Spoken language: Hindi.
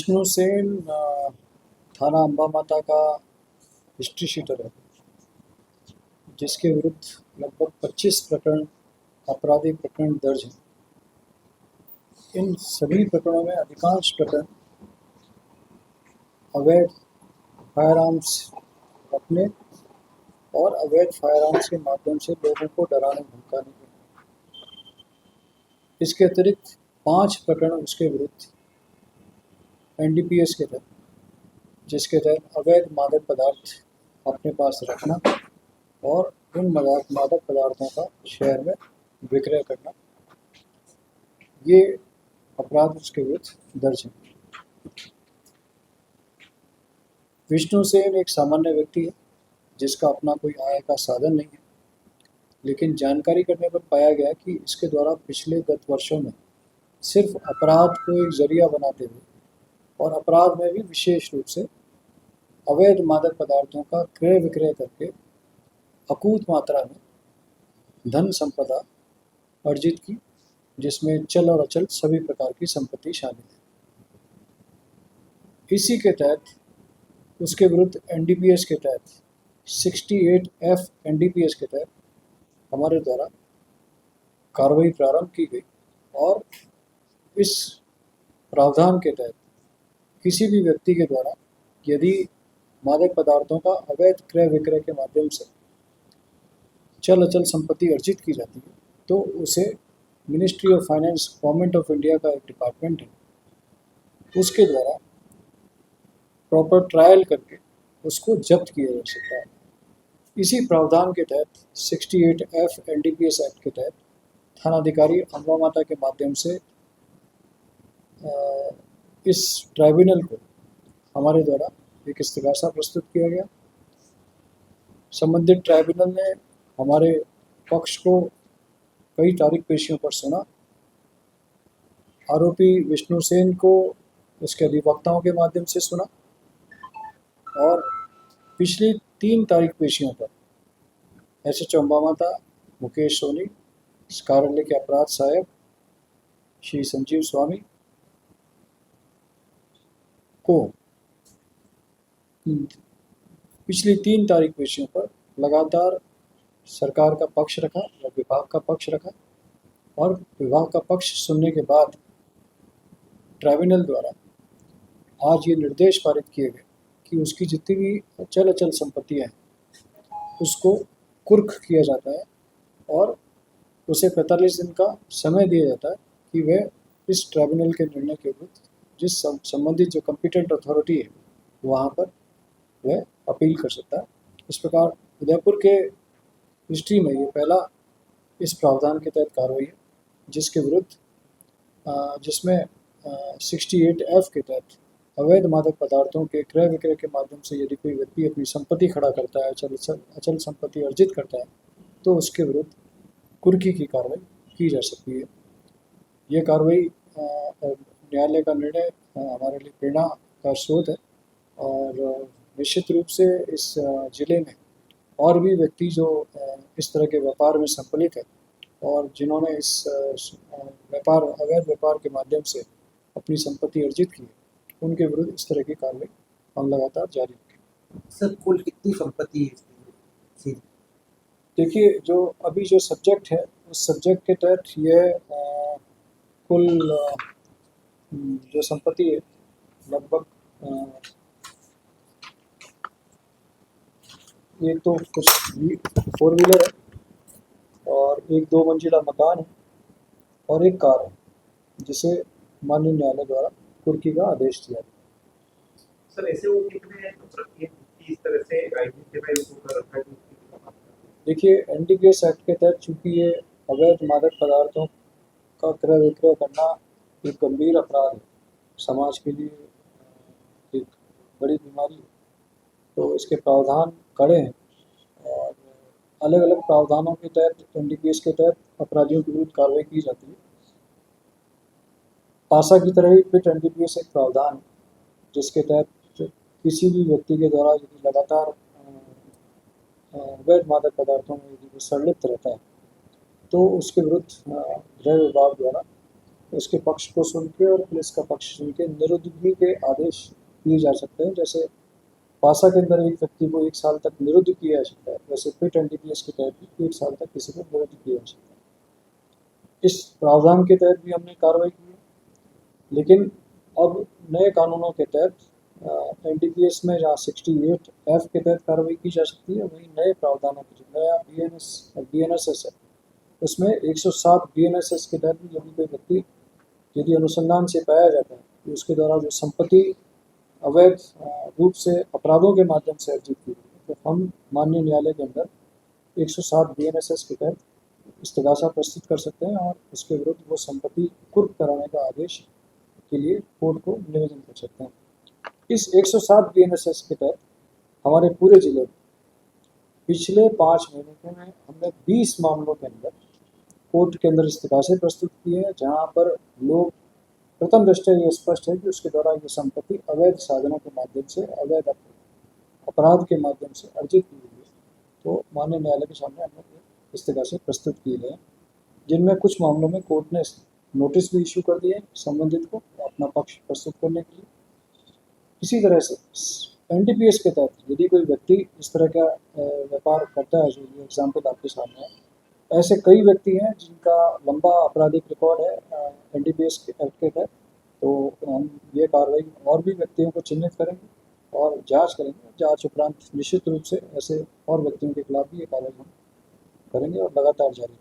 विष्णु सेन थाना अम्बा माता का हिस्ट्री शीटर है, जिसके विरुद्ध लगभग 25 प्रकरण आपराधिक प्रकरण दर्ज हैं। इन सभी प्रकरणों में अधिकांश प्रकरण अवैध फायर आर्म्स रखने और अवैध फायर आर्म्स के माध्यम से लोगों को डराने धमकाने के। इसके अतिरिक्त 5 प्रकरण उसके विरुद्ध NDPS के तहत, जिसके तहत अवैध मादक पदार्थ अपने पास रखना और उन मादक पदार्थों का शहर में विक्रय करना, ये अपराध उसके विरुद्ध दर्ज है। विष्णु सेन एक सामान्य व्यक्ति है जिसका अपना कोई आय का साधन नहीं है, लेकिन जानकारी करने पर पाया गया कि इसके द्वारा पिछले 10 वर्षों में सिर्फ अपराध को एक जरिया बनाते हुए और अपराध में भी विशेष रूप से अवैध मादक पदार्थों का क्रय विक्रय करके अकूत मात्रा में धन संपदा अर्जित की, जिसमें चल और अचल सभी प्रकार की संपत्ति शामिल है। इसी के तहत उसके विरुद्ध NDPS के तहत 68F NDPS के तहत हमारे द्वारा कार्रवाई प्रारंभ की गई और इस प्रावधान के तहत किसी भी व्यक्ति के द्वारा यदि मादक पदार्थों का अवैध क्रय विक्रय के माध्यम से चल अचल संपत्ति अर्जित की जाती है तो उसे ministry of finance government of India का एक डिपार्टमेंट है, उसके द्वारा प्रॉपर ट्रायल करके उसको जब्त किया जा सकता है। इसी प्रावधान के तहत 68F NDPS एक्ट के तहत थानाधिकारी अम्बा माता के माध्यम से इस ट्राइब्यूनल को हमारे द्वारा एक इस्तिगासा प्रस्तुत किया गया। संबंधित ट्राइब्यूनल ने हमारे पक्ष को कई तारीख पेशियों पर सुना। आरोपी विष्णु सेन को उसके अधिवक्ताओं के माध्यम से सुना और पिछली 3 तारीख पेशियों पर SHO अम्बा माता मुकेश सोनी, इस कार्यालय के अपराध सहायक श्री संजीव स्वामी को पिछली 3 तारीख पेशियों पर लगातार सरकार का पक्ष रखा या विभाग का पक्ष रखा और विभाग का पक्ष सुनने के बाद ट्राइब्यूनल द्वारा आज ये निर्देश पारित किए गए कि उसकी जितनी भी चल अचल संपत्तियाँ हैं उसको कुर्क किया जाता है और उसे 45 दिन का समय दिया जाता है कि वह इस ट्राइब्यूनल के निर्णय के विरुद्ध जिस संबंधित जो कॉम्पिटेंट अथॉरिटी है वहाँ पर वह अपील कर सकता है। इस प्रकार उदयपुर के हिस्ट्री में ये पहला इस प्रावधान के तहत कार्रवाई है जिसके विरुद्ध जिसमें 68F के तहत अवैध मादक पदार्थों के क्रय विक्रय के माध्यम से यदि कोई व्यक्ति अपनी संपत्ति खड़ा करता है, अचल संपत्ति अर्जित करता है, तो उसके विरुद्ध कुर्की की कार्रवाई की जा सकती है। ये कार्रवाई न्यायालय का निर्णय हमारे लिए प्रेरणा का स्रोत है और निश्चित रूप से इस जिले में और भी व्यक्ति जो इस तरह के व्यापार में सम्मिलित है और जिन्होंने इस अवैध व्यापार के माध्यम से अपनी संपत्ति अर्जित की है, उनके विरुद्ध इस तरह की कार्रवाई हम लगातार जारी रखेंगे। सर, कुल कितनी संपत्ति है? देखिए, जो अभी जो सब्जेक्ट है उस सब्जेक्ट के तहत यह कुल जो संपत्ति है लगभग एक तो कुछ 4 व्हीलर है और एक 2 मंजिला मकान है और एक कार है, जिसे माननीय न्यायालय द्वारा कुर्की का आदेश दिया। सर, ऐसे वो कितने इस तरह से आइडेंटिफाई कर रखा है? देखिए, NDPS एक्ट के तहत चूँकि ये अवैध मादक पदार्थों का क्रय विक्रय करना एक गंभीर अपराध है, समाज के लिए एक बड़ी बीमारी है, तो इसके प्रावधान कड़े हैं और अलग अलग प्रावधानों के तहत NDPS के तहत अपराधियों के विरुद्ध कार्रवाई की जाती है। पासा की तरह ही फिट NDPS एक प्रावधान है जिसके तहत किसी भी व्यक्ति के द्वारा यदि लगातार अवैध मादक पदार्थों में यदि वो संलिप्त रहता है तो उसके विरुद्ध गृह विभाग द्वारा उसके पक्ष को सुन के और पुलिस का पक्ष सुन के निरुद्धगी के आदेश दिए जा सकते हैं। जैसे पासा के अंदर एक व्यक्ति को 1 साल तक निरुद्ध किया जा सकता है, वैसे फिट एनडीपीएस के तहत भी 1 साल तक किसी को निरुद्ध किया जा सकता है। इस प्रावधान के तहत भी हमने कार्रवाई की है, लेकिन अब नए कानूनों के तहत एनडीपीएस में जहाँ 68F के तहत कार्रवाई की जा सकती है, वहीं नए प्रावधानों के जो नया बीएनएसएस है, उसमें 107 बीएनएसएस के तहत भी यदि कोई व्यक्ति यदि अनुसंधान से पाया जाता है कि उसके द्वारा जो संपत्ति अवैध रूप से अपराधों के माध्यम से अर्जित की गई है, तो हम माननीय न्यायालय के अंदर 107 बीएनएसएस के तहत इस्तेगासा प्रस्तुत कर सकते हैं और उसके विरुद्ध वो संपत्ति कुर्क कराने का आदेश के लिए कोर्ट को निवेदन कर सकते हैं। इस 107 बीएनएसएस के तहत हमारे पूरे जिले में पिछले 5 महीने में हमने 20 मामलों के अंदर कोर्ट के अंदर इस्तेगासे प्रस्तुत किए हैं, जहाँ पर लोग प्रथम दृष्टया ये स्पष्ट है कि उसके द्वारा ये संपत्ति अवैध साधनों के माध्यम से अवैध अपराध के माध्यम से अर्जित की हुई है। तो माननीय न्यायालय के सामने हमने इस्तेगासे प्रस्तुत किए गए, जिनमें कुछ मामलों में कोर्ट ने नोटिस भी इशू कर दिए संबंधित को अपना पक्ष प्रस्तुत करने के लिए। इसी तरह से एनडीपीएस के तहत यदि कोई व्यक्ति इस तरह का व्यापार करता है, जो ये एग्जाम्पल आपके सामने है, ऐसे कई व्यक्ति हैं जिनका लंबा आपराधिक रिकॉर्ड है एनडीपीएस के एक्ट के तहत, तो हम ये कार्रवाई और भी व्यक्तियों को चिन्हित करेंगे और जांच करेंगे। जांच उपरांत निश्चित रूप से ऐसे और व्यक्तियों के खिलाफ भी ये कार्रवाई हम करेंगे और लगातार जारी